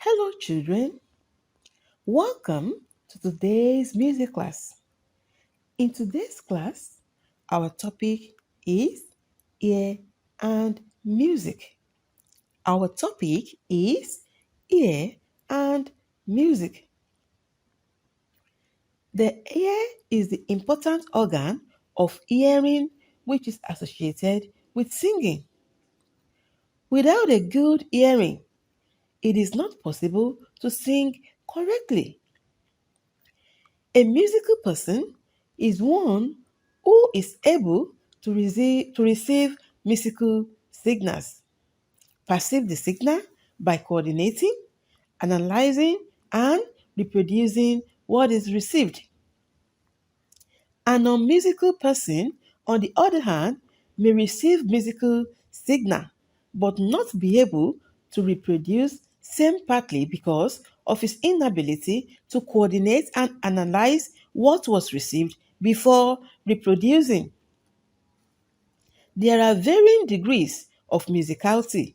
Hello, children. Welcome to today's music class. In today's class, our topic is ear and music. Our topic is ear and music. The ear is the important organ of hearing which is associated with singing. Without a good hearing, it is not possible to sing correctly. A musical person is one who is able to receive musical signals, perceive the signal by coordinating, analyzing, and reproducing what is received. An unmusical person, on the other hand, may receive musical signal but not be able to reproduce same partly because of his inability to coordinate and analyze what was received before reproducing. There are varying degrees of musicality,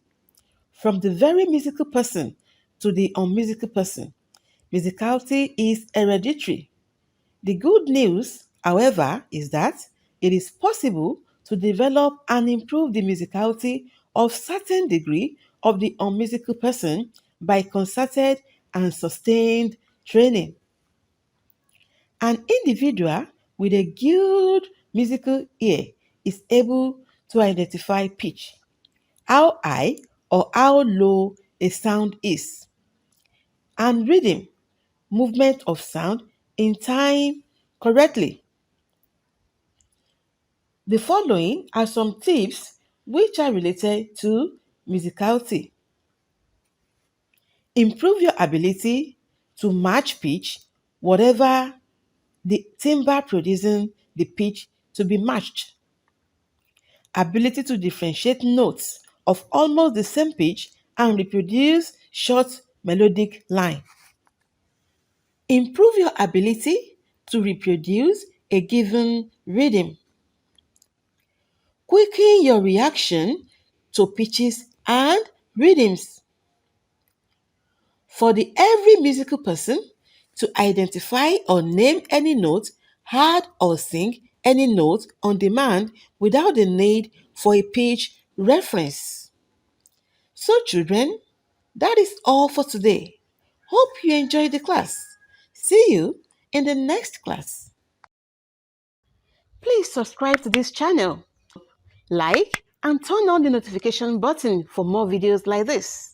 from the very musical person to the unmusical person. Musicality is hereditary. The good news, however, is that it is possible to develop and improve the musicality of certain degree of the unmusical person by concerted and sustained training. An individual with a good musical ear is able to identify pitch, how high or how low a sound is, and rhythm, movement of sound in time correctly. The following are some tips which are related to musicality. Improve your ability to match pitch, whatever the timbre producing the pitch to be matched. Ability to differentiate notes of almost the same pitch and reproduce short melodic line. Improve your ability to reproduce a given rhythm. Quicken your reaction to pitches and rhythms. For the every musical person to identify or name any note, add or sing any note on demand without the need for a pitch reference. So, children, that is all for today. Hope you enjoyed the class. See you in the next class. Please subscribe to this channel, like, and turn on the notification button for more videos like this.